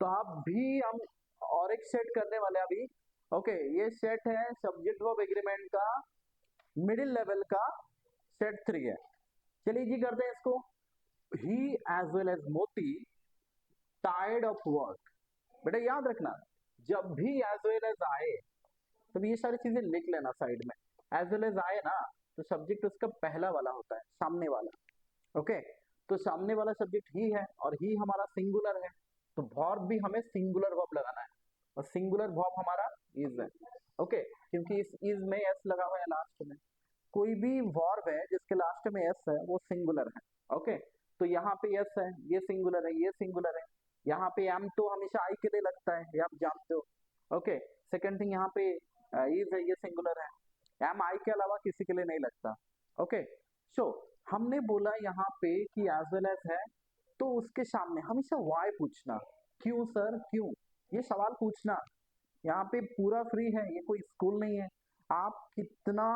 तो अब भी हम और एक सेट करने वाले हैं अभी। ओके, ये सेट है सब्जेक्ट वर्ब एग्रीमेंट का मिडिल लेवल का, सेट 3 है। चलिए जी करते हैं इसको। ही एज वेल एज मोती टायर्ड ऑफ वर्क। बेटा याद रखना, जब भी एज वेल एज आए तो ये सारी चीजें लिख लेना साइड में। एज वेल एज आए ना तो सब्जेक्ट उसका पहला वाला होता है, सामने वाला। ओके, तो सामने वाला सब्जेक्ट ही है और ही हमारा सिंगुलर है, तो वर्ब भी हमें सिंगुलर वर्ब लगाना है और सिंगुलर वर्ब हमारा इज है। ओके, क्योंकि इस इज में एस लगा हुआ है लास्ट में। कोई भी वर्ब है जिसके लास्ट में एस है वो सिंगुलर है। ओके, तो यहाँ पे एस है, ये सिंगुलर है, ये सिंगुलर है। यहाँ पे एम तो हमेशा आई के लिए लगता है, ये आप जानते हो। ओके, सेकंड थिंग यहाँ पे इज है, ये सिंगुलर है। एम आई के अलावा किसी के लिए नहीं लगता। ओके, सो हमने बोला यहाँ पे कि एज वेल एज है, तो उसके सामने हमेशा वाई पूछना। क्यों सर, क्यों, ये सवाल पूछना। यहाँ पे पूरा फ्री है, ये कोई स्कूल नहीं है। आप कितना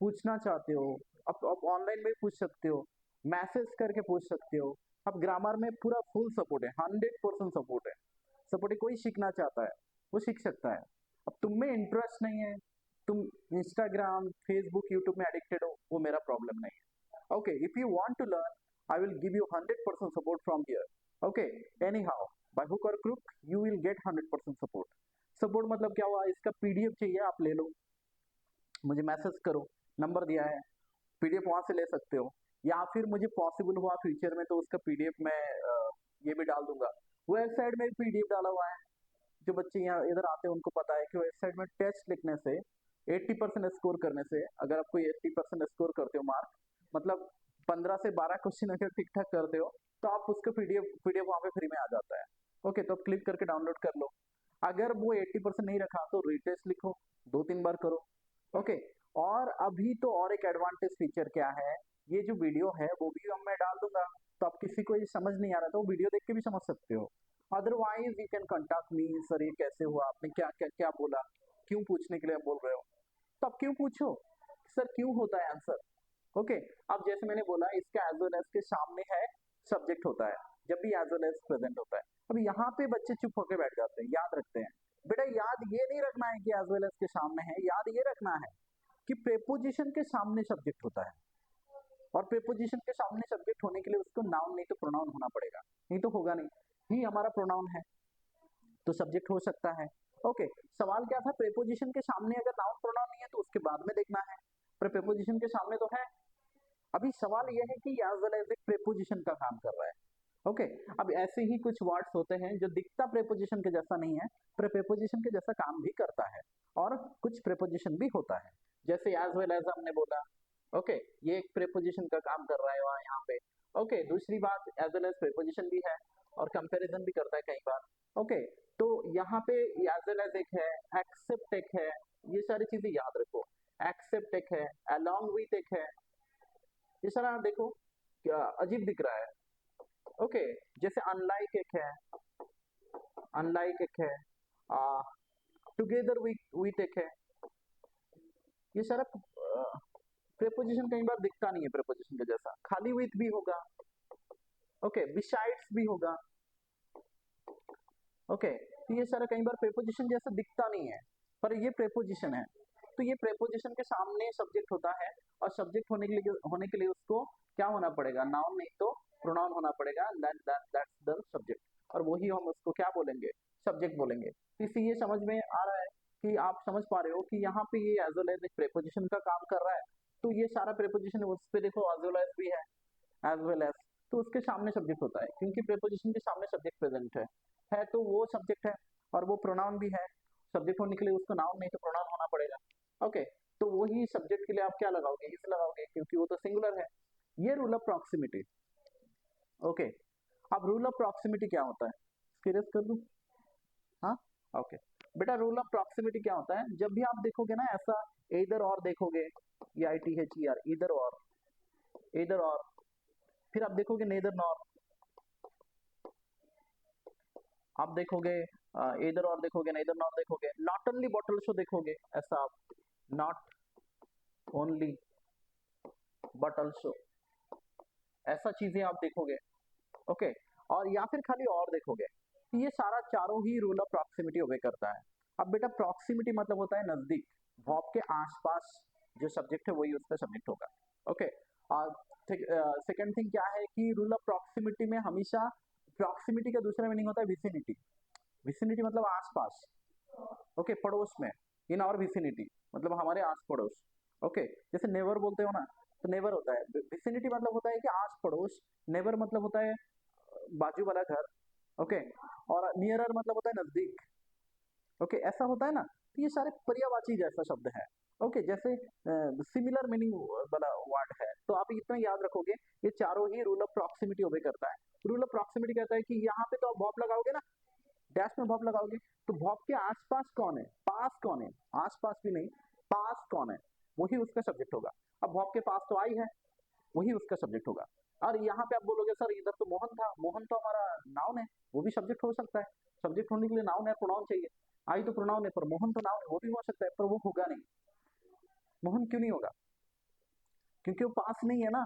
पूछना चाहते हो, आप ऑनलाइन में पूछ सकते हो, मैसेज करके पूछ सकते हो। अब ग्रामर में पूरा फुल सपोर्ट है, 100% सपोर्ट है। सपोर्ट है, कोई सीखना चाहता है वो सीख सकता है। अब तुम में इंटरेस्ट नहीं है, तुम इंस्टाग्राम फेसबुक यूट्यूब में एडिक्टेड हो, वो मेरा प्रॉब्लम नहीं है। Okay, if you want to learn I will give you 100% support from here. Okay, any how by hook और crook you will get 100% support. Support मतलब क्या हुआ, इसका पीडीएफ चाहिए आप ले लो, मुझे मैसेज करो, नंबर दिया है, पीडीएफ वहां से ले सकते हो। या फिर मुझे पॉसिबल हुआ फ्यूचर में तो उसका पीडीएफ मैं ये भी डाल दूंगा। वेबसाइट में पीडीएफ डाला हुआ है, जो बच्चे यहाँ इधर आते हैं उनको पता है कि वेबसाइट में टेस्ट लिखने से 80% स्कोर करने से, अगर आप कोई 80% स्कोर करते हो मार्क, मतलब 15 से 12 क्वेश्चन अगर ठीक ठाक करते हो तो आप उसका पीडीएफ पीडीएफ वहां पे फ्री में आ जाता है। ओके, तो क्लिक करके डाउनलोड कर लो। अगर वो 80% नहीं रखा तो रीटेस्ट लिखो, 2-3 बार करो। ओके, और अभी तो और एक एडवांटेज फीचर क्या है, ये जो वीडियो है वो भी अब मैं डाल दूंगा, तो आप किसी को ये समझ नहीं आ रहा तो वीडियो देख के भी समझ सकते हो। Otherwise you can contact me, sir ये कैसे हुआ, आपने क्या क्या क्या बोला, क्यों पूछने के लिए आप बोल रहे हो, तो आप क्यों पूछो, सर क्यों होता है आंसर। ओके, अब जैसे मैंने बोला इसके एज वेल एज के सामने है सब्जेक्ट होता है, जब भी एज वेल एज प्रेजेंट होता है। अब यहाँ पे बच्चे चुप होकर बैठ जाते हैं, याद रखते हैं। बेटा याद ये नहीं रखना है कि एज वेल एज के सामने है, याद ये रखना है कि प्रेपोजिशन के सामने सब्जेक्ट होता है, और प्रेपोजिशन के सामने सब्जेक्ट होने के लिए उसको नाउन नहीं तो प्रोनाउन होना पड़ेगा, नहीं तो होगा नहीं। ही हमारा प्रोनाउन है तो सब्जेक्ट हो सकता है। ओके, सवाल क्या था, प्रेपोजिशन के सामने अगर नाउन प्रोनाउन नहीं है तो उसके बाद में देखना है, पर प्रेपोजिशन के सामने तो है। अभी सवाल यह है कि एज वेल एज एक प्रेपोजिशन का काम कर रहा है। ओके, अब ऐसे ही कुछ वर्ड्स होते हैं जो दिखता प्रेपोजिशन के जैसा नहीं है पर प्रेपोजिशन के जैसा काम भी करता है, और कुछ प्रेपोजिशन भी होता है, जैसे एज वेल एज हमने बोला। ओके, ये एक प्रेपोजिशन का काम कर रहा है वहाँ यहाँ पे। ओके, दूसरी बात एज वेल एज प्रेपोजिशन भी है और कंपैरिजन भी करता है कई बार। ओके, तो यहाँ पे एज वेल एज एक है, एक्सेप्ट एक है, ये सारी चीजें याद रखो। एक्सेप्ट एक है, अलोंग विथ एक है, ये सारा देखो क्या अजीब दिख रहा है। ओके, जैसे अनलाइक एक है, अनलाइक एक है, टुगेदर विथ एक है, ये सारा प्रेपोजिशन कई बार दिखता नहीं है प्रेपोजिशन के जैसा, खाली विथ भी होगा। ओके, बिसाइड्स भी होगा। ओके, तो ये सारा कई बार प्रेपोजिशन जैसा दिखता नहीं है पर ये प्रेपोजिशन है। तो ये प्रेपोजिशन के सामने सब्जेक्ट होता है, और सब्जेक्ट होने के लिए उसको क्या होना पड़ेगा, नाउन नहीं तो प्रोनाउन होना पड़ेगा, दैट्स द सब्जेक्ट, और वही हम उसको क्या बोलेंगे, सब्जेक्ट बोलेंगे। तो इससे ये समझ में आ रहा है कि आप समझ पा रहे हो कि यहाँ पे ये एज वेल एज एक प्रेपोजिशन का काम कर रहा है, तो ये सारा प्रेपोजिशन उस पे देखो एज वेल एज भी एज वेल एज, तो उसके सामने सब्जेक्ट होता है क्योंकि प्रेपोजिशन के सामने सब्जेक्ट प्रेजेंट है तो वो सब्जेक्ट है, और वो प्रोनाउन भी है। सब्जेक्ट होने के लिए उसको नाउन नहीं तो प्रोनाउन होना पड़ेगा। ओके, तो वही सब्जेक्ट के लिए आप क्या लगाओगे, इस लगाओगे क्योंकि वो तो सिंगुलर है। ये रूल ऑफ प्रॉक्सिमिटी। ओके, अब रूल ऑफ प्रॉक्सिमिटी क्या होता है, सीरियस कर दूं, हाँ। ओके, बेटा रूल ऑफ प्रॉक्सिमिटी क्या होता है, जब भी आप देखोगे ना ऐसा इधर और देखोगे, ये I T H E R, इधर और, इधर और, फिर आप देखोगे नेदर नॉर, आप देखोगे इधर और देखोगे ना, इधर नॉट देखोगे, नॉट ओनली बॉटल शो देखोगे, ऐसा आप नॉट ओनली बॉटल शो, ऐसा चीजें आप देखोगे। ओके, और या फिर खाली और देखोगे, ये सारा चारों ही रूल ऑफ प्रॉक्सिमिटी ओबे करता है। अब बेटा प्रॉक्सिमिटी मतलब होता है नजदीक, वर्ब के आसपास जो सब्जेक्ट है वही उसका सब्जेक्ट होगा। ओके, और सेकंड थिंग क्या है कि रूल ऑफ प्रॉक्सिमिटी में हमेशा प्रॉक्सिमिटी का दूसरा मीनिंग होता है विसिनिटी। विसिनिटी मतलब आसपास, ओके, पड़ोस में, इन और विसिनिटी मतलब हमारे आस पड़ोस। ओके, जैसे नेवर बोलते हो ना, तो नेवर होता है, विसिनिटी मतलब होता है कि आस पड़ोस, नेवर मतलब होता है बाजू वाला घर, ओके, और नियरर मतलब होता है नजदीक। ओके, ऐसा होता है ना, तो ये सारे पर्यायवाची जैसा शब्द है। ओके, जैसे सिमिलर मीनिंग वाला वर्ड है, तो आप इतना याद रखोगे, ये चारों ही रूल ऑफ प्रॉक्सिमिटी ओबे करता है। रूल ऑफ प्रॉक्सिमिटी कहता है कि यहाँ पे तो आप वर्ब लगाओगे ना, डैश में वर्ब लगाओगे, तो वर्ब के आसपास कौन है, पास कौन है, आसपास भी नहीं, पास कौन है, वही उसका सब्जेक्ट होगा। अब वर्ब के पास तो आई है, वही उसका सब्जेक्ट होगा। और यहाँ पे आप बोलोगे सर इधर तो मोहन था, मोहन तो हमारा नाउन है, वो भी सब्जेक्ट हो सकता है। सब्जेक्ट होने के लिए नाउन है, प्रोनाउन चाहिए। आई तो प्रोनाउन है, पर मोहन तो नाउन है, वो भी हो सकता है, पर वो होगा नहीं। मोहन क्यों नहीं होगा? क्योंकि वो पास नहीं है ना,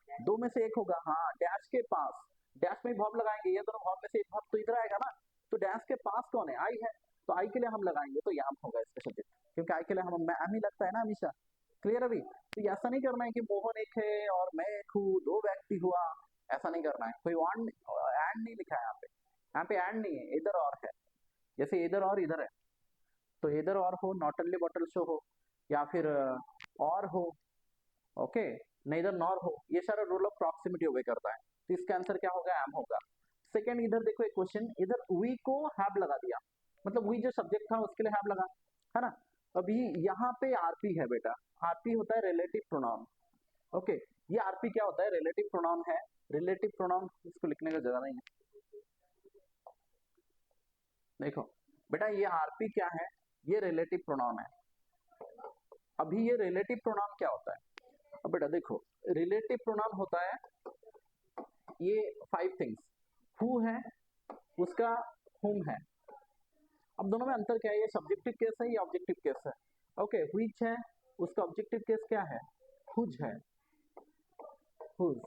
दो में से एक होगा। हाँ, डैश के पास, डैश में वर्ब लगाएंगे, ये दोनों वर्ब में से एक वर्ब तो इधर आएगा ना, तो डैश के पास कौन है, आई है, तो आई के लिए हम लगाएंगे तो यहाँ होगा इसका सब्जेक्ट, क्योंकि आई के लिए हम एम ही लगता है ना हमेशा। क्लियर अभी? तो ये ऐसा नहीं करना है कि मोहन एक है और मैं एक हूँ, दो व्यक्ति हुआ, ऐसा नहीं करना है। कोई एंड नहीं लिखा है यहाँ पे, यहाँ पे एंड नहीं है, इधर और है। जैसे इधर और इधर है, तो इधर और हो, नॉट ओनली बॉटल शो हो, या फिर और हो, ओके, नेदर नॉर हो, ये सारा रूल ऑफ प्रॉक्सिमिटी ओबे करता है। तो इसका आंसर क्या होगा, एम होगा। सेकंड, इधर देखो एक क्वेश्चन, इधर वी को हैव लगा दिया, मतलब वी जो सब्जेक्ट था उसके लिए हैव लगा, है ना। अभी यहाँ पे आरपी है बेटा, आरपी होता है रिलेटिव प्रोनाउन। ओके, ये आरपी क्या होता है, रिलेटिव प्रोनाउन है। रिलेटिव प्रोनाउन इसको लिखने का जगह नहीं है, देखो बेटा ये आरपी क्या है, ये रिलेटिव प्रोनाउन है। अभी ये रिलेटिव प्रोनाउन क्या होता है, अब बेटा देखो, रिलेटिव प्रोनाउन होता है ये फाइव थिंग्स, हु है, उसका हुम है। अब दोनों में अंतर क्या है, ये सब्जेक्टिव केस है, ये ऑब्जेक्टिव केस है। ओके, व्हिच है, उसका ऑब्जेक्टिव केस क्या है, हुज है, हुज।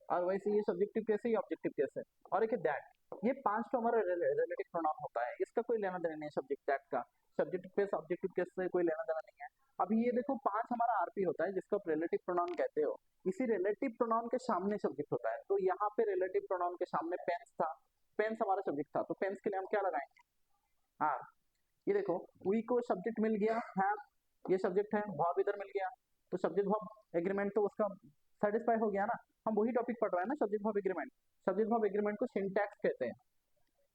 और वैसे ये सब्जेक्टिव केस है, ये ऑब्जेक्टिव केस है। और एक है दैट, ये पांच तो हमारा रिलेटिव प्रोनाउन होता है, इसका कोई लेना देना नहीं है सब्जेक्ट दैट का, सब्जेक्टिव केस ऑब्जेक्टिव केस से कोई लेना देना नहीं है। अभी ये देखो पांच हमारा आरपी होता है जिसको आप रिलेटिव प्रोनाउन कहते हो, इसी रिलेटिव प्रोनाउन के सामने सब्जेक्ट होता है। तो यहाँ पे रिलेटिव प्रोनाउन के सामने पेंस था, पेंस हमारा सब्जेक्ट था, तो पेंस के लिए हम क्या लगाएंगे, हाँ, ये देखो वी को सब्जेक्ट मिल गया है, ये सब्जेक्ट है, वर्ब इधर मिल गया, तो सब्जेक्ट वर्ब एग्रीमेंट तो उसका सेटिस्फाई हो गया ना। हम वही टॉपिक पढ़ रहे हैं ना, subject verb agreement. Subject verb agreement को सिंटैक्स कहते हैं,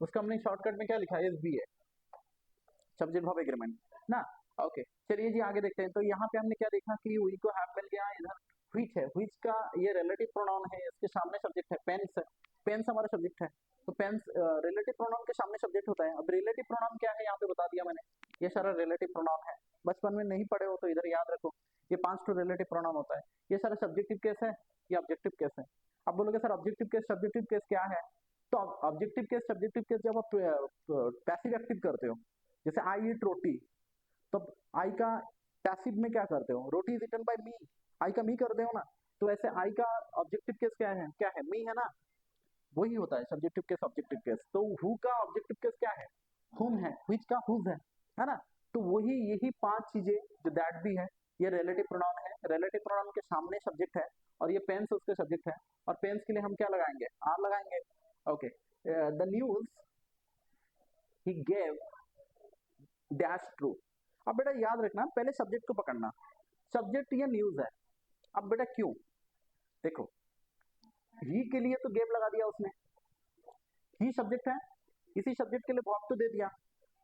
उसका हमने शॉर्टकट में क्या लिखा है, एसबी है, सब्जेक्ट वर्ब एग्रीमेंट ना। ओके, चलिए जी आगे देखते हैं। तो यहाँ पे हमने क्या देखा कि वी को हैव मिल गया, इधर व्हिच है, व्हिच का ये रिलेटिव प्रोनाउन है, इसके सामने सब्जेक्ट है, पेंस है, पेंस हमारा सब्जेक्ट है, तो पेंस रिलेटिव प्रोनाउन के सामने सब्जेक्ट होता है। अब रिलेटिव प्रोनाउन क्या है यहाँ पे बता दिया मैंने, ये सारा रिलेटिव प्रोनाउन है। बचपन में नहीं पढ़े हो तो इधर याद रखो, ये पांच तो रिलेटिव प्रोनाउन होता है। ये सारा सब्जेक्टिव केस है, ये ऑब्जेक्टिव केस है। अब बोलोगे sir objective case subjective case क्या है, तो ऑब्जेक्टिव केस सब्जेक्टिव केस जब आप पैसिव एक्टिव करते हो, जैसे आई ईट रोटी, तो आई का पैसिव में क्या करते हो, रोटी इज इटन बाय मी, आई का मी करते हो ना, तो ऐसे आई का ऑब्जेक्टिव केस क्या है, मी है ना, वही होता है सब्जेक्टिव केस ऑब्जेक्टिव केस। तो हु का ऑब्जेक्टिव केस क्या है, हुम है, व्हिच का हुज है ना। तो वही यही पांच चीजें, जो दैट भी है, ये रिलेटिव प्रोनाउन है, रिलेटिव प्रोनाउन के सामने सब्जेक्ट है, और ये पेंस उसके सब्जेक्ट है, और पेंस के लिए हम क्या लगाएंगे, आर लगाएंगे। Okay, the news he gave dash true. अब बेटा याद रखना, पहले सब्जेक्ट को पकड़ना, सब्जेक्ट ये न्यूज है। अब बेटा क्यों, देखो ही के लिए तो गेव लगा दिया उसने, ही सब्जेक्ट है, इसी सब्जेक्ट के लिए वर्ब तो दे दिया,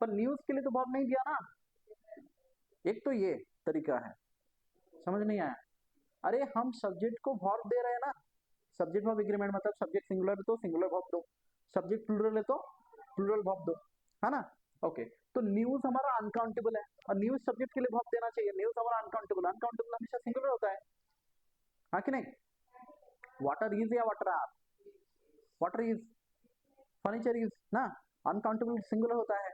पर न्यूज के लिए तो वर्ब नहीं दिया ना। एक तो ये तरीका है, समझ नहीं आया, अरे हम सब्जेक्ट को वर्ब दे रहे हैं ना, सब्जेक्ट वर्ब एग्रीमेंट मतलब सब्जेक्ट सिंगुलर है तो सिंगुलर वर्ब दो, सब्जेक्ट प्लूरल है तो प्लूरल वर्ब दो, है ना। ओके, तो न्यूज हमारा अनकाउंटेबल है, और न्यूज सब्जेक्ट के लिए वर्ब देना चाहिए, न्यूज हमारा अनकाउंटेबल, अनकाउंटेबल हमेशा सिंगुलर होता है, हाँ कि नहीं। वाटर इज या water are, water is, furniture is ना, अनकाउंटेबल सिंगुलर होता है।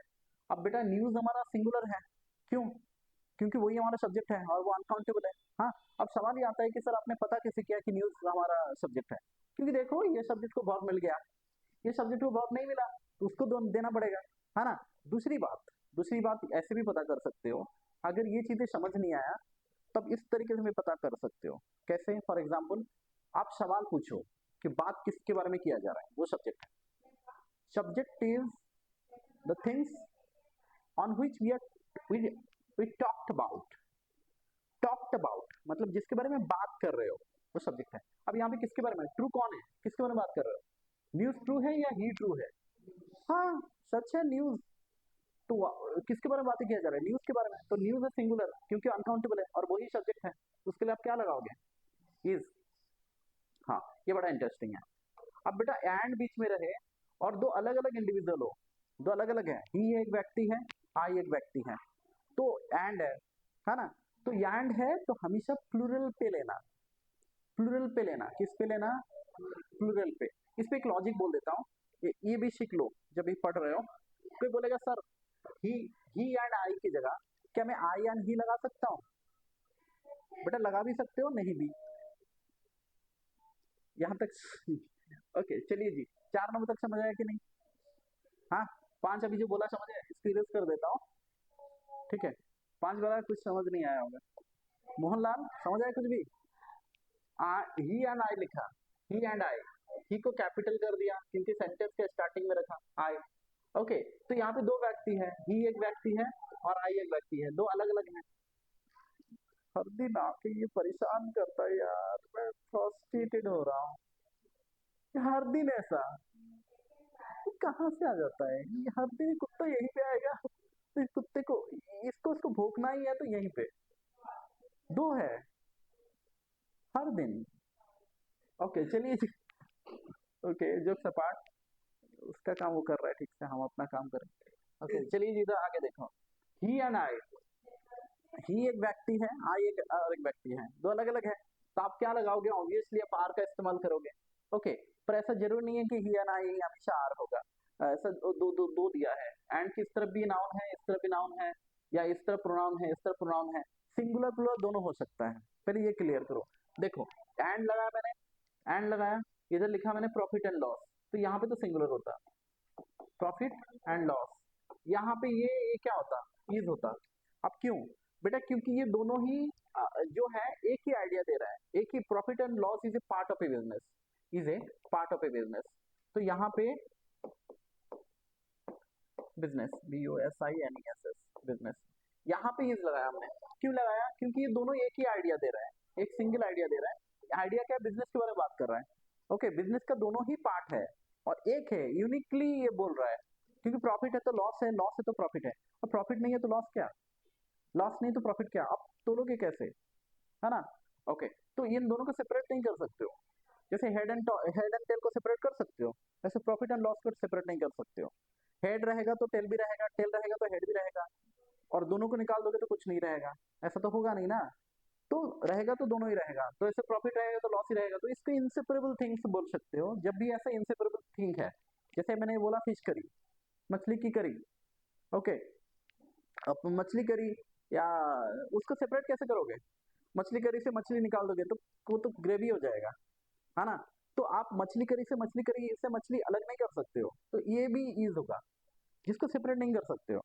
अब बेटा न्यूज हमारा सिंगुलर है, क्यों, क्योंकि वही हमारा सब्जेक्ट है और वो अनकाउंटेबल है। हाँ, अब सवाल ये आता है कि सर आपने पता कैसे किया कि न्यूज हमारा सब्जेक्ट है, क्योंकि देखो ये सब्जेक्ट को वर्ब मिल गया, ये सब्जेक्ट को वर्ब नहीं मिला, तो उसको देना पड़ेगा, है ना। दूसरी बात ऐसे भी पता कर सकते हो, अगर ये चीजें समझ नहीं आया तब इस तरीके से भी पता कर सकते हो। कैसे? फॉर एग्जाम्पल आप सवाल पूछो कि बात किसके बारे में किया जा रहा है, वो सब्जेक्ट है। Subject is the things on which we talked about मतलब जिसके बारे में बात कर रहे हो, वो सब्जेक्ट है। अब यहाँ पे किसके बारे में, ट्रू कौन है, किसके बारे में बात कर रहे हो, न्यूज ट्रू है या ही ट्रू है? हाँ, सच है न्यूज। तो किसके बारे में बातें किया जा रहा है, न्यूज के बारे में। तो न्यूज है सिंगुलर क्योंकि अनकाउंटेबल है और वही सब्जेक्ट है, उसके लिए आप क्या लगाओगे, इज। हाँ, ये बड़ा इंटरेस्टिंग है। अब बेटा एंड बीच में रहे और दो अलग अलग इंडिविजुअल हो, दो अलग अलग है, ही एक व्यक्ति है, आई एक व्यक्ति है, तो एंड है ना। तो एंड है तो हमेशा प्लूरल पे लेना, प्लूरल पे लेना, किस पे लेना, प्लूरल पे। इस पे एक लॉजिक बोल देता हूँ, ये भी सीख लो जब भी पढ़ रहे हो। कोई बोलेगा सर ही एंड आई की जगह क्या मैं आई एंड ही लगा सकता हूँ? बेटा लगा भी सकते हो, नहीं भी। यहाँ तक ओके चलिए जी, 4 नंबर तक समझ आया कि नहीं? हाँ, 5 अभी जो बोला समझ आया, एक्सपीरियंस कर देता हूँ, ठीक है। 5 वाला कुछ समझ नहीं आया होगा। मोहनलाल समझ आया कुछ भी? ही एंड आई लिखा, ही एंड आई, ही को कैपिटल कर दिया क्योंकि सेंटेंस के स्टार्टिंग में रखा आई। ओके, तो यहाँ पे दो व्यक्ति है, ही एक व्यक्ति है और आई एक व्यक्ति है, दो अलग अलग हैं। हर दिन आके ये परेशान करता है यार, मैं फ्रस्ट्रेटेड हो रहा हूँ हर दिन ऐसा। ये कहाँ से आ जाता है, ये हर दिन कुत्ता यहीं पे आएगा, तो इस कुत्ते को इसको भोंकना ही है तो यहीं पे दो है हर दिन। ओके चलिए जी, ओके जो सपाट उसका काम वो कर रहा है ठीक से, हम अपना काम करें। ओके चलिए जी, तो आगे देखो, ही एंड आई, ही एक व्यक्ति है, आई एक और एक व्यक्ति है, दो अलग अलग है, तो आप क्या लगाओगे, ऑब्वियसली आप आर का इस्तेमाल करोगे। ओके, पर ऐसा जरूर नहीं है कि ही एंड आई हमेशा आर होगा, ऐसा दो दिया है, एंड की इस तरफ भी नाउन है, इस तरफ भी नाउन है, या इस तरफ प्रोनाउन है, इस तरफ प्रोनाउन है, सिंगुलर प्लूरल दोनों हो सकता है। पहले ये क्लियर करो। देखो एंड लगाया मैंने, एंड लगाया, इधर लिखा मैंने प्रॉफिट एंड लॉस, तो यहाँ पे तो सिंगुलर होता, प्रॉफिट एंड लॉस। यहाँ पे ये क्या होता, इज होता। अब क्यों बेटा, क्योंकि ये दोनों ही जो है एक ही आइडिया दे रहा है, एक ही, profit and loss is a part of a business, is a part of a business. तो यहाँ पे बिजनेस, BUSINESS, बिजनेस, यहाँ पे इज लगाया हमने। क्यों लगाया, क्योंकि ये दोनों एक ही आइडिया दे रहा है, एक सिंगल आइडिया दे रहा है। आइडिया क्या है, बिजनेस के बारे में बात कर रहा है। ओके, बिजनेस का दोनों ही पार्ट है और एक है, यूनिकली ये बोल रहा है, क्योंकि प्रॉफिट है तो लॉस है, लॉस है तो प्रॉफिट है, और प्रॉफिट नहीं है तो लॉस क्या, लॉस नहीं तो प्रॉफिट क्या, अब तोलोगे कैसे, है ना। ओके, तो इन दोनों को सेपरेट नहीं कर सकते हो, जैसे हेड एंड टेल को सेपरेट कर सकते हो, वैसे प्रॉफिट एंड लॉस को सेपरेट नहीं कर सकते हो। हेड रहेगा तो टेल भी रहेगा, टेल रहेगा तो हेड भी रहेगा, और दोनों को निकाल दोगे तो कुछ नहीं रहेगा, ऐसा तो होगा नहीं ना। तो रहेगा तो दोनों ही रहेगा, तो ऐसे प्रॉफिट रहेगा तो लॉस ही रहेगा, तो इसको इंसेपरेबल थिंग्स बोल सकते हो जब भी ऐसा इंसेपरेबल थिंग है। जैसे मैंने बोला फिश करी, मछली की करी। ओके, अब मछली करी, या उसको सेपरेट कैसे करोगे, मछली करी से मछली निकाल दोगे तो वो तो ग्रेवी हो जाएगा, है ना। तो आप मछली करी से मछली अलग नहीं कर सकते हो, तो ये भी ईज होगा, जिसको सेपरेट नहीं कर सकते हो,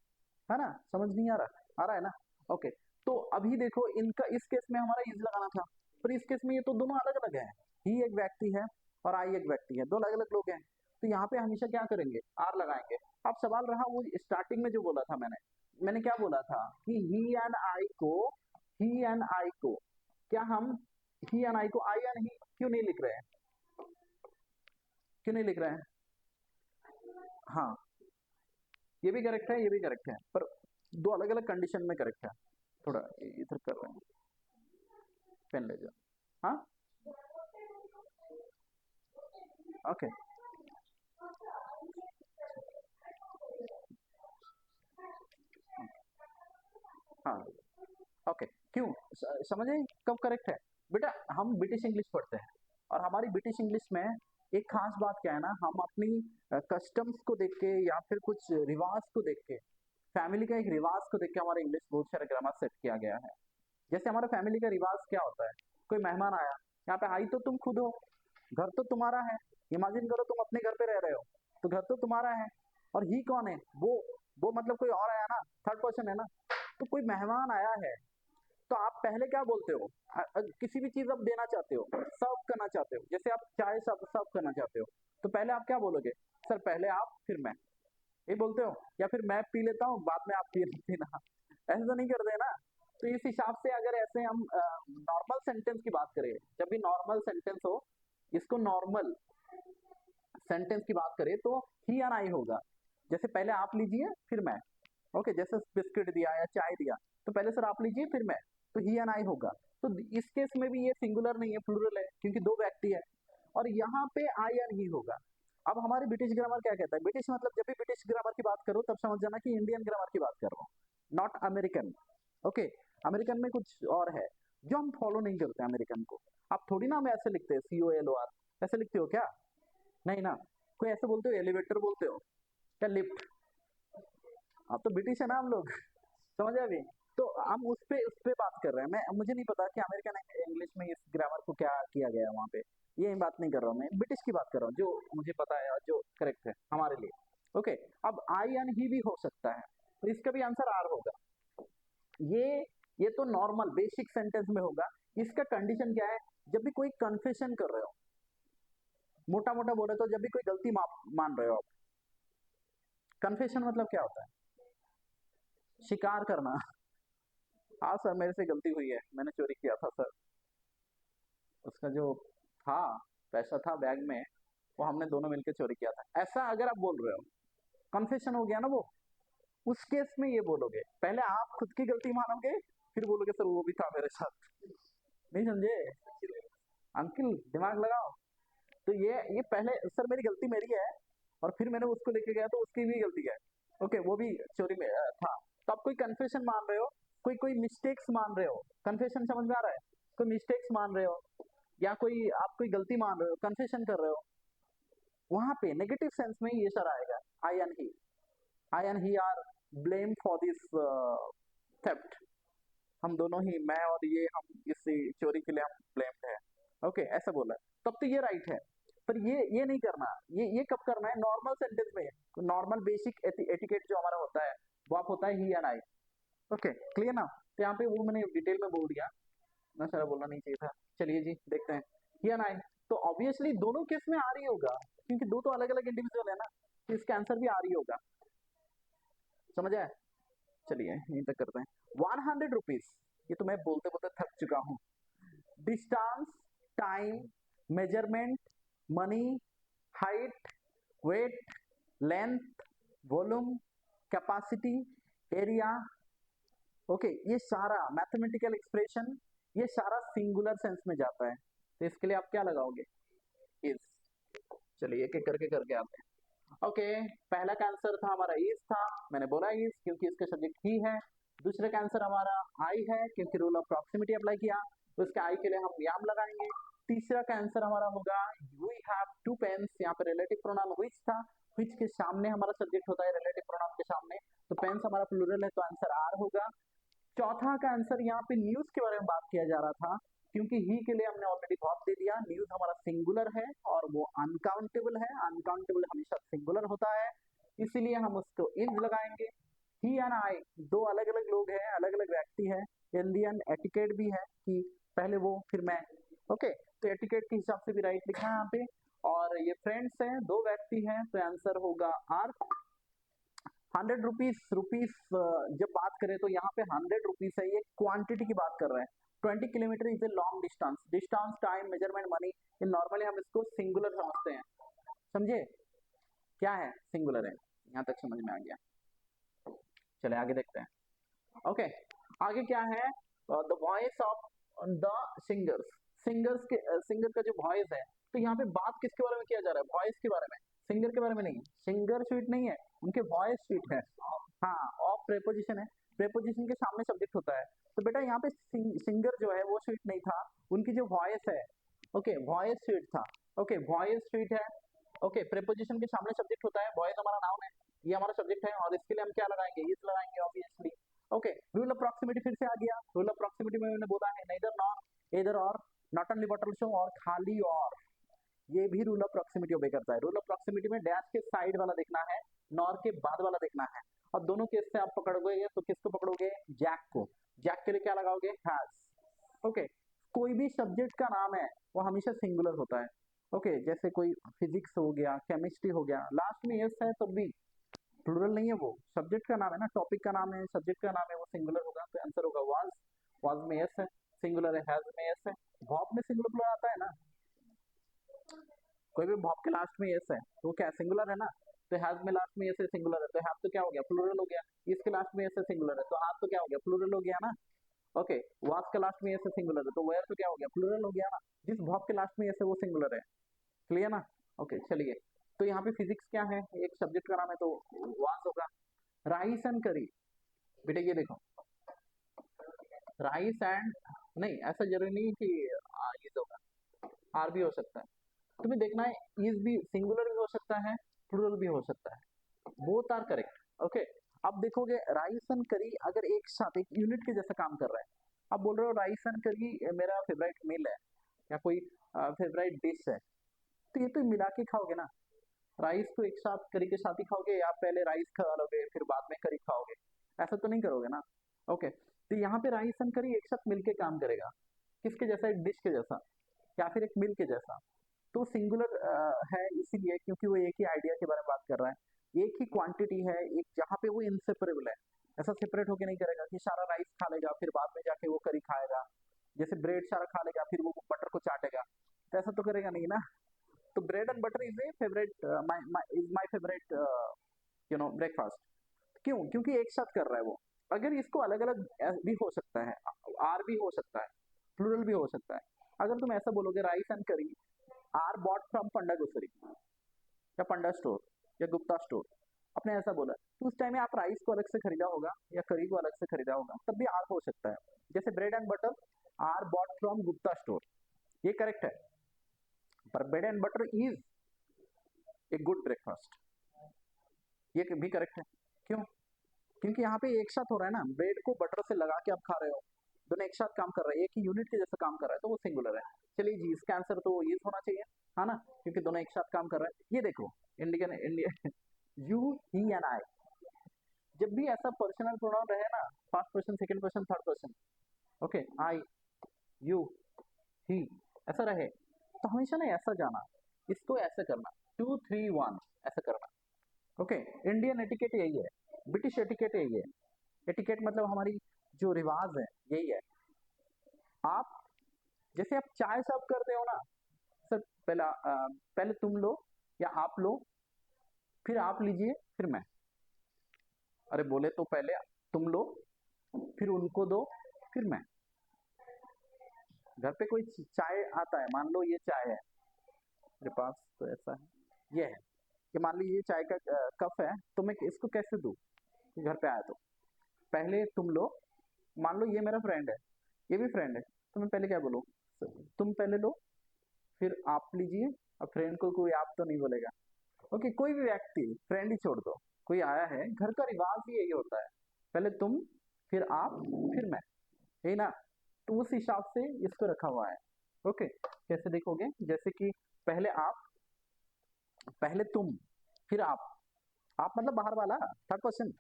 है ना। समझ नहीं आ रहा है ना। ओके, तो अभी देखो इनका, इस केस में हमारा इज लगाना था, पर इस केस में ये तो दोनों अलग अलग है, ही एक व्यक्ति है और आई एक व्यक्ति है, दो अलग अलग लोग हैं, तो यहाँ पे हमेशा क्या करेंगे, आर लगाएंगे। अब सवाल रहा वो स्टार्टिंग में जो बोला था मैंने क्या बोला था कि ही एंड आई को क्या हम, ही एंड आई को आई एंड ही क्यों नहीं लिख रहे हैं, क्यों नहीं लिख रहे हैं? हाँ, ये भी करेक्ट है, ये भी करेक्ट है, पर दो अलग अलग कंडीशन में करेक्ट है। थोड़ा इधर कर रहे हैं, पेन ले जाओ। हाँ, ओके, हाँ, ओके, क्यों, समझ आई कब करेक्ट है? बेटा हम ब्रिटिश इंग्लिश पढ़ते हैं, और हमारी ब्रिटिश इंग्लिश में एक खास बात क्या है ना, हम अपनी कस्टम्स को देख के या फिर कुछ रिवाज को देख के, फैमिली का एक रिवाज को देख के हमारा इंग्लिश बहुत सारा ग्रामर सेट किया गया है। जैसे हमारा फैमिली का रिवाज क्या होता है, कोई मेहमान आया, यहाँ पे आई तो तुम खुद हो, घर तो तुम्हारा है, इमेजिन करो तुम अपने घर पे रह रहे हो, तो घर तो तुम्हारा है, और ही कौन है? वो मतलब कोई और आया ना, थर्ड पर्सन है ना। तो कोई मेहमान आया है, तो आप पहले क्या बोलते हो? किसी भी चीज आप देना चाहते हो, सर्व करना चाहते हो, जैसे आप चाय सर्व सर्व करना चाहते हो, तो पहले आप क्या बोलोगे? सर पहले आप फिर मैं, ये बोलते हो? या फिर मैं पी लेता हूँ बाद में आप पी लेते ना, ऐसे तो नहीं करते ना। तो इस हिसाब से अगर ऐसे हम नॉर्मल सेंटेंस की बात करें, जब भी नॉर्मल सेंटेंस हो, इसको नॉर्मल सेंटेंस की बात करें तो ही और आई होगा। जैसे पहले आप लीजिए फिर मैं, ओके, जैसे बिस्किट दिया या चाय दिया, तो पहले सर आप लीजिए फिर मैं, तो ही एंड आई होगा। तो इस केस में भी ये सिंगुलर नहीं है, प्लूरल है, क्योंकि दो व्यक्ति है। और यहाँ पे आई एंड ही होगा। अब हमारी ब्रिटिश ग्रामर क्या कहता है? ब्रिटिश मतलब जब भी ब्रिटिश ग्रामर की बात करो तब समझ जाना कि इंडियन ग्रामर की बात कर रहा हूँ, नॉट अमेरिकन। ओके, अमेरिकन में कुछ और है जो हम फॉलो नहीं करते अमेरिकन को। आप थोड़ी ना हम ऐसे लिखते हैं COLOR, ऐसे लिखते हो क्या? नहीं ना। कोई ऐसे बोलते हो एलिवेटर बोलते हो क्या, लिफ्ट? आप तो ब्रिटिश है ना हम लोग, समझ आए अभी? तो हम उस पे बात कर रहे हैं। मैं मुझे नहीं पता कि अमेरिकन इंग्लिश में इस ग्रामर को क्या किया गया है वहाँ पे, ये बात नहीं कर रहा हूँ मैं, ब्रिटिश की बात कर रहा हूँ जो मुझे पता है और जो करेक्ट है हमारे लिए। ओके, अब आई एंड ही भी हो सकता है, तो इसका भी आंसर आर होगा। ये ये तो नॉर्मल बेसिक सेंटेंस में होगा। इसका कंडीशन क्या है? जब भी कोई कन्फेशन कर रहे हो, मोटा मोटा बोले तो जब भी कोई गलती मान रहे हो आप। कन्फेशन मतलब क्या होता है? शिकार करना। हाँ सर मेरे से गलती हुई है, मैंने चोरी किया था सर, उसका जो था पैसा था बैग में, वो हमने दोनों मिलकर चोरी किया था, ऐसा अगर आप बोल रहे हो, कन्फेशन हो गया ना वो। उस केस में ये बोलोगे, पहले आप खुद की गलती मानोगे, फिर बोलोगे सर वो भी था मेरे साथ। नहीं समझे अंकिल? दिमाग लगाओ। तो ये पहले सर मेरी गलती मेरी है, और फिर मैंने उसको लेके गया तो उसकी भी गलती है, ओके, वो भी चोरी में था। तो आप कोई कन्फेशन मान रहे हो, कोई कोई मिस्टेक्स मान रहे हो, कन्फेशन समझ में आ रहा है? कोई मिस्टेक्स मान रहे हो, या कोई आप कोई गलती मान रहे हो, कन्फेशन कर रहे हो, वहां पे नेगेटिव सेंस में ये सर आएगा। I and he, I and he are blame for this theft. हम दोनों ही, मैं और ये, हम इस चोरी के लिए हम ब्लेम्ड है। ओके, ऐसा बोला तब तो ये राइट है। पर ये नहीं करना, ये कब करना है? नॉर्मल सेंटेंस में। नॉर्मल बेसिक एटिकेट जो हमारा होता है वो आप होता है ही एंड आई। ओके, क्लियर ना? तो यहाँ पे वो मैंने डिटेल में बोल दिया, मैं सारा बोलना नहीं चाहिए था। चलिए जी देखते हैं, ही एंड आई। तो ऑब्वियसली दोनों केस में आ रही होगा, क्योंकि दो तो अलग अलग इंडिविजुअल है ना, तो इसका आंसर भी आ रही होगा। समझ आए? चलिए यहीं तक करते हैं। 100 रुपीज, ये तो मैं बोलते बोलते थक चुका हूँ। Distance, time, measurement, money, height, weight, length, volume, capacity, area. Okay, ये सारा मैथमेटिकल एक्सप्रेशन, ये सारा सिंगुलर सेंस में जाता है। तो इसके लिए आप क्या लगाओगे? इज। चलिए एक एक करके आते हैं। ओके, पहला का आंसर था हमारा इज था, मैंने बोला इज क्योंकि इसका सब्जेक्ट ही है। दूसरे का आंसर हमारा आई है क्योंकि रूल ऑफ प्रॉक्सिमिटी अप्लाई किया, तो इसके आई के लिए हम याम लगाएंगे। तीसरा का आंसर हमारा होगा वी हैव टू पेन्स, यहाँ पे रिलेटिव प्रोनाउन व्हिच था, व्हिच के सामने हमारा सब्जेक्ट होता है रिलेटिव प्रोनाउन के सामने, तो पेन्स हमारा प्लूरल है तो आंसर आर होगा। चौथा का आंसर यहाँ पे न्यूज के बारे में बात किया जा रहा था, क्योंकि ही के लिए हमने ऑलरेडी बहुत दे दिया, न्यूज हमारा सिंगुलर है और वो अनकाउंटेबल है, अनकाउंटेबल हमेशा सिंगुलर होता है, इसीलिए हम उसको इज लगाएंगे। ही एंड आई दो अलग अलग लोग हैं, अलग अलग व्यक्ति है। इंडियन एटिकेट भी है कि पहले वो फिर मैं। ओके, तो एटिकेट के हिसाब से भी राइट लिखा है यहाँ पे। और ये फ्रेंड्स हैं, दो व्यक्ति हैं, तो आंसर होगा आर। 100 रुपीज, रुपीज जब बात करें तो यहाँ पे 100 रुपीज है, ये क्वांटिटी की बात कर रहे हैं। 20 kilometre is a long distance, distance, time, measurement, money, ये नॉर्मली हम इसको सिंगुलर समझते हैं। समझे क्या है सिंगुलर है? यहाँ तक समझ में आ गया? चले आगे देखते हैं। ओके, आगे क्या है? The voice of the singers, singers के सिंगर का जो वॉइस है, तो यहाँ पे बात किसके बारे में किया जा रहा है? वॉइस के बारे में, सिंगर के बारे में नहीं। सिंगर स्वीट नहीं है, उनके वॉइस स्वीट है। हाँ, ऑफ प्रेपोजिशन है, प्रेपोजिशन के सामने सब्जेक्ट होता है। तो बेटा यहाँ पे सिंगर जो है वो स्वीट नहीं था, उनकी जो वॉइस है, ओके, वॉइस स्वीट था। ओके, वॉइस स्वीट है। ओके, प्रेपोजिशन के सामने सब्जेक्ट होता है, वॉइस हमारा नाउन है, ये हमारा सब्जेक्ट है, और इसके लिए हम क्या लगाएंगे? इज लगाएंगे obviously. Okay, rule of proximity फिर से आ गया। रूल ऑफ प्रॉक्सिमिटी में मैंने बोला है नेदर नॉर, एदर और, नॉट ओनली बट ऑल्सो, और खाली और, ये भी रूल ऑफ प्रॉक्सिमिटी ओबे करता है। रूल ऑफ प्रॉक्सिमिटी में डैश के साइड वाला देखना है, नॉर के बाद वाला देखना है। और दोनों केस से आप पकड़ोगे तो किसको पकड़ोगे, जैक को। जैक के लिए क्या लगाओगे, हैज। ओके, कोई भी सब्जेक्ट का नाम है वो हमेशा सिंगुलर होता है। ओके, जैसे कोई फिजिक्स हो गया, केमिस्ट्री हो गया, लास्ट में एस है तब भी प्लूरल नहीं है, वो सब्जेक्ट का नाम है ना, टॉपिक का नाम है, सब्जेक्ट का नाम है, वो सिंगुलर होगा, तो आंसर होगा वाज। वाज में एस है, सिंगुलर है, हैज में एस है। वर्ब में सिंगुलर प्लूरल आता है ना, कोई भी वर्ब के लास्ट में एस है तो क्या सिंगुलर है ना, तो हैज में लास्ट में एस है, सिंगुलर है, तो हैव तो क्या हो गया, प्लूरल हो गया। इसके लास्ट में एस है, सिंगुलर है, तो हाथ तो क्या हो गया, प्लूरल हो गया ना। ओके, वाज के लास्ट में एस है, सिंगुलर है, तो वेयर तो क्या हो गया, प्लूरल हो गया ना। जिस वर्ब के लास्ट में एस है वो सिंगुलर है। क्लियर ना। ओके चलिए, तो यहाँ पे फिजिक्स क्या है, एक सब्जेक्ट का नाम है तो वाज होगा। राइस एंड करी, बेटा ये देखो, राइस एंड, नहीं ऐसा जरूरी नहीं कि ये होगा, आर भी हो सकता है। तुम्हें देखना है इज भी सिंगुलर भी हो सकता है, प्लूरल भी हो सकता है, बोथ आर करेक्ट। ओके, अब देखोगे राइस एंड करी अगर एक साथ एक यूनिट के जैसा काम कर रहा है, अब बोल रहे हो राइस एंड करी मेरा फेवरेट मील है या कोई फेवरेट डिश है, तो ये तो मिला के खाओगे ना। राइस को एक साथ करी के साथ ही खाओगे या पहले राइस खा लोगे फिर बाद में करी खाओगे, ऐसा तो नहीं करोगे ना। ओके, तो यहाँ पे राइस एंड करी एक साथ मिलके काम करेगा, किसके जैसा, एक डिश के जैसा या फिर एक मिल के जैसा। तो सिंगुलर है इसीलिए क्योंकि वो एक ही आइडिया के बारे में बात कर रहा है, एक ही क्वांटिटी है, एक जहाँ पे वो इनसेपरेबल है। ऐसा सेपरेट होके नहीं करेगा कि सारा राइस खा लेगा फिर बाद में जाके वो करी खाएगा, जैसे ब्रेड सारा खा लेगा फिर वो बटर को चाटेगा, तो ऐसा तो करेगा नहीं ना। तो bread and butter is A favourite, is my favourite breakfast. क्यों, क्योंकि एक साथ कर रहा है वो। अगर इसको अलग अलग भी हो सकता है, आर भी हो सकता है, प्लूरल भी हो सकता है। अगर तुम ऐसा बोलोगे rice and curry are bought from Panda grocery या पंडा स्टोर या गुप्ता स्टोर, आपने ऐसा बोला तो उस टाइम में आप राइस को अलग से खरीदा होगा या करी को अलग से खरीदा होगा, तब भी आर हो सकता है। जैसे bread and butter are bought from Gupta store, ये करेक्ट है, पर bread and butter is a good breakfast, ये भी करेक्ट है। क्यों, क्योंकि यहाँ पे एक साथ हो रहा है ना, ब्रेड को बटर से लगा के आप खा रहे हो, दोनों एक साथ काम कर रहा है, एक ही यूनिट के जैसा काम कर रहा है, तो वो सिंगुलर है। चलिए जी, इसका आंसर तो ये होना चाहिए, है ना, क्योंकि दोनों एक साथ काम कर रहा है। ये देखो Indian India you he and I, जब भी ऐसा पर्सनल प्रोनाउन रहे ना, first person second person third person, okay, I you he ऐसा रहे, तो हमेशा ना ऐसा जाना, इसको ऐसे करना, 2 3 1 ऐसा करना। ओके, इंडियन एटिकेट यही है, ब्रिटिश एटिकेट यही है। एटिकेट मतलब हमारी जो रिवाज है यही है। आप जैसे आप चाय सर्व करते हो ना सर, पहले तुम लो या आप लो, फिर आप लीजिए, फिर मैं, अरे बोले तो पहले तुम लो फिर उनको दो फिर मैं। घर पे कोई चाय आता है, मान लो ये चाय है मेरे पास, तो ऐसा है, ये है कि मान लो ये चाय का कप है, तो मैं इसको कैसे दूं, घर पे आया तो पहले तुम लो, मान लो ये मेरा फ्रेंड है, ये भी फ्रेंड है, तो मैं पहले क्या बोलूँ, तुम पहले लो फिर आप लीजिए, और फ्रेंड को कोई आप तो नहीं बोलेगा। ओके, कोई भी व्यक्ति, फ्रेंड ही छोड़ दो, कोई आया है, घर का रिवाज ही यही होता है, पहले तुम फिर आप फिर मैं, यही ना। तो उस हिसाब से इसको रखा हुआ है। ओके, कैसे देखोगे, जैसे कि पहले आप, पहले तुम, फिर आप मतलब बाहर वाला थर्ड पर्सन,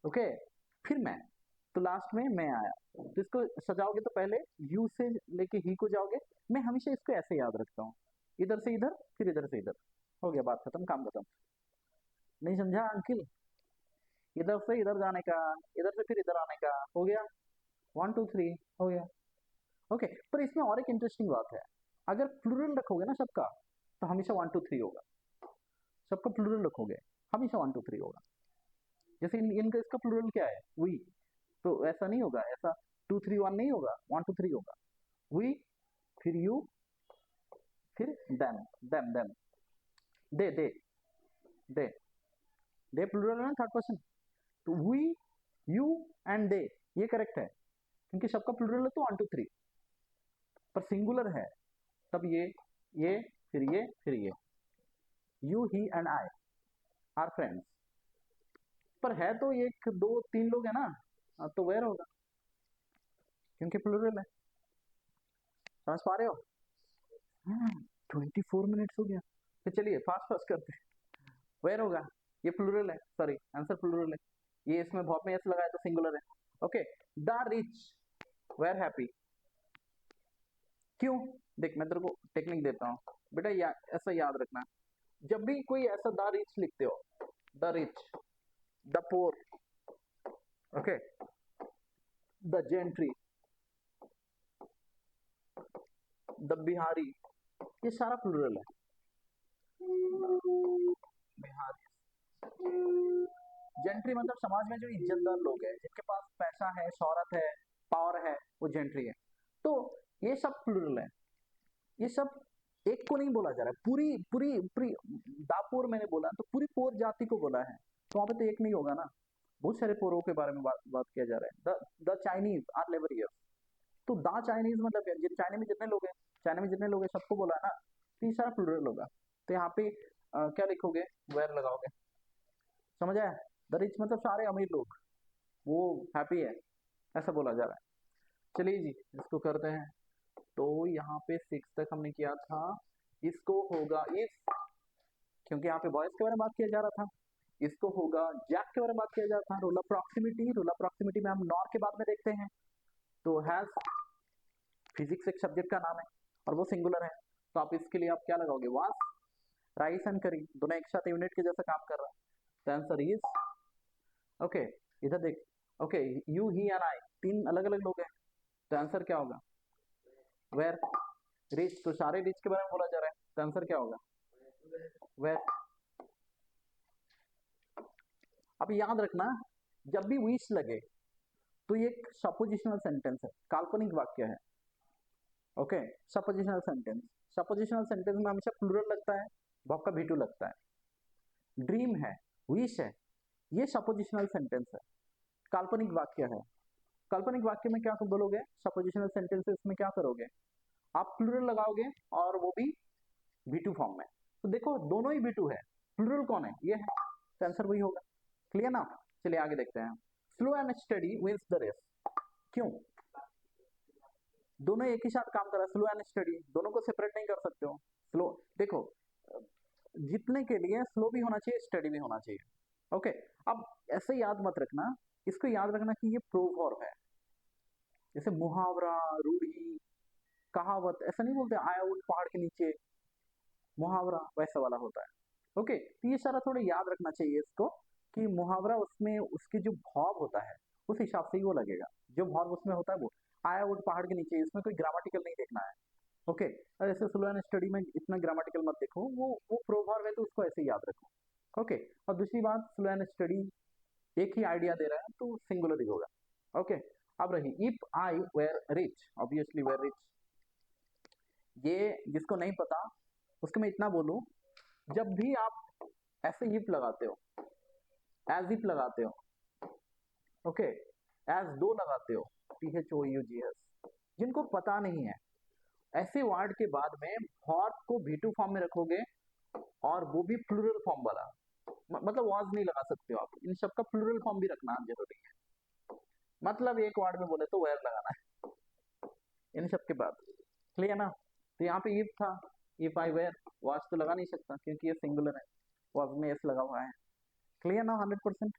ओके, फिर मैं, तो लास्ट में मैं आया, तो इसको सजाओगे तो पहले यू से लेके ही को जाओगे। मैं हमेशा इसको ऐसे याद रखता हूँ, इधर से इधर फिर इधर से इधर, हो गया, बात खत्म, काम खत्म। नहीं समझा अंकिल, इधर से इधर जाने का, इधर से फिर इधर आने का, हो गया, 1 2 3 हो गया। ओके, पर इसमें और एक इंटरेस्टिंग बात है, अगर प्लूरल रखोगे ना सबका, तो हमेशा 1 2 3 होगा, सबका प्लूरल रखोगे हमेशा 1 2 3 होगा। जैसे इनका इसका प्लूरल क्या है, वी, तो ऐसा नहीं होगा, ऐसा 2 3 1 नहीं होगा, 1 2 3 होगा। वी, फिर यू, फिर them, they they they plural है ना, थर्ड पर्सन, तो वी यू एंड दे, ये करेक्ट है, क्योंकि सबका प्लूरल है तो 1 2 3, पर सिंगुलर है तब ये फिर ये, you he and I R friends, पर है तो एक दो तीन लोग है ना, तो वेयर होगा, क्योंकि प्लूरल है। समझ पा रहे हो। 24 मिनट्स हो गया, तो चलिए फास्ट फास्ट करते, वेयर होगा, ये प्लूरल है, सॉरी आंसर प्लूरल है, ये इसमें बहुत में एस लगाया तो सिंगुलर है। Okay, the rich were happy, क्यों? देख मैं तेरे को टेक्निक देता हूँ बेटा, ऐसा याद रखना, जब भी कोई ऐसा द रिच लिखते हो, the rich, the poor, okay, the gentry, the Bihari, ये सारा प्लूरल है। बिहारी, जेंट्री मतलब समाज में जो इज्जतदार लोग हैं, जिनके पास पैसा है, शौहरत है, पावर है, वो जेंट्री है। तो ये सब प्लूरल है, ये सब एक को नहीं बोला जा रहा है, पूरी पूरी पूरी दापोर मैंने बोला तो पूरी पोर जाति को बोला है, तो वहां पे तो एक नहीं होगा ना, बहुत सारे पोरों के बारे में बात किया जा रहा है। The Chinese are labour here, तो द चाइनीज मतलब क्या? चाइना में जितने लोग हैं, चाइना में जितने लोग हैं सबको बोला है ना, तो ये सारा प्लूरल होगा। तो यहाँ पे क्या लिखोगे? वेर लगाओगे, समझ आया? द रिच मतलब सारे अमीर लोग, वो हैप्पी है, ऐसा बोला जा रहा है। चलिए जी इसको करते हैं। तो यहाँ पे 6 तक हमने किया था, इसको होगा इफ, क्योंकि यहाँ पे बॉयज के बारे में बात किया जा रहा था, इसको होगा जैक के बारे में बात किया जा रहा था। Rule of proximity, rule of proximity में हम नॉर के बाद में देखते हैं। तो हैज, फिजिक्स एक सब्जेक्ट का नाम है और वो सिंगुलर है, तो आप इसके लिए आप क्या लगाओगे? वास, राइस एंड करी, दोनों एक साथ यूनिट के जैसा काम कर रहा है, तो आंसर इज ओके। इधर देख, ओके, यू ही एंड आई, तीन अलग अलग लोग हैं, तो आंसर क्या होगा? वेर रिच, तो सारे रिच के बारे में बोला जा रहा है, तो आंसर क्या होगा? वेर। अब याद रखना, जब भी विच लगे तो ये एक सपोजिशनल सेंटेंस है, काल्पनिक वाक्य है। Okay, suppositional sentence, suppositional sentence में हमेशा प्लूरल लगता है, वर्ब का भी टू लगता है। ड्रीम है, विश है, ये सपोजिशनल सेंटेंस है, काल्पनिक वाक्य है। काल्पनिक वाक्य में क्या बोलोगे? सपोजिशनल सेंटेंसेस में क्या करोगे? आप प्लूरल लगाओगे और वो भी V2 फॉर्म में। तो देखो दोनों ही V2 है, प्लूरल कौन है? ये है, तो आंसर वही होगा। क्लियर ना? चलिए आगे देखते हैं। Slow and steady wins the race, क्यों? दोनों एक ही साथ काम कर रहा है, स्लो एंड स्टडी, दोनों को सेपरेट नहीं कर सकते हो। स्लो, देखो जीतने के लिए स्लो भी होना चाहिए, स्टडी भी होना चाहिए। ओके, अब ऐसे याद मत रखना, इसको याद रखना कि ये प्रोवर्ब है, जैसे मुहावरा, रूढ़ी, कहावत, ऐसा नहीं बोलते आया उठ पहाड़ के नीचे, मुहावरा वैसा वाला होता है। ओके, तो ये सारा थोड़ा याद रखना चाहिए इसको, कि मुहावरा उसमें उसके जो भाव होता है उस हिसाब से ही वो लगेगा, जो भाव उसमें होता है वो। आया उठ पहाड़ के नीचे, इसमें कोई ग्रामेटिकल नहीं देखना है। ओके, और ऐसे स्लो एंड स्टडी में इतना ग्रामेटिकल मत देखो, वो प्रोवर्ब है तो उसको ऐसे ही याद रखो। ओके, और दूसरी बात, स्लो एंड स्टडी एक ही आइडिया दे रहा है तो सिंगुलर ही होगा। ओके, अब रही if I were rich, obviously were rich, ये जिसको नहीं पता उसको मैं इतना बोलूं, जब भी आप ऐसे इफ लगाते हो, एज इफ लगाते हो, ओके, एज दो लगाते हो, THOUGS, जिनको पता नहीं है, ऐसे वर्ड के बाद में वर्ब को V2 फॉर्म में रखोगे, और वो भी प्लूरल फॉर्म वाला, मतलब वाज नहीं लगा सकते हो आप, इन सब का प्लूरल फॉर्म भी रखना जरूरी है। मतलब एक वर्ड में बोले तो वेर लगाना है इन सब के बाद। क्लियर ना? तो यहाँ पे इफ था, इफ आई वेर, वाज तो लगा नहीं सकता क्योंकि ये सिंगुलर है, वाज में एस लगा हुआ है। क्लियर ना? 100%।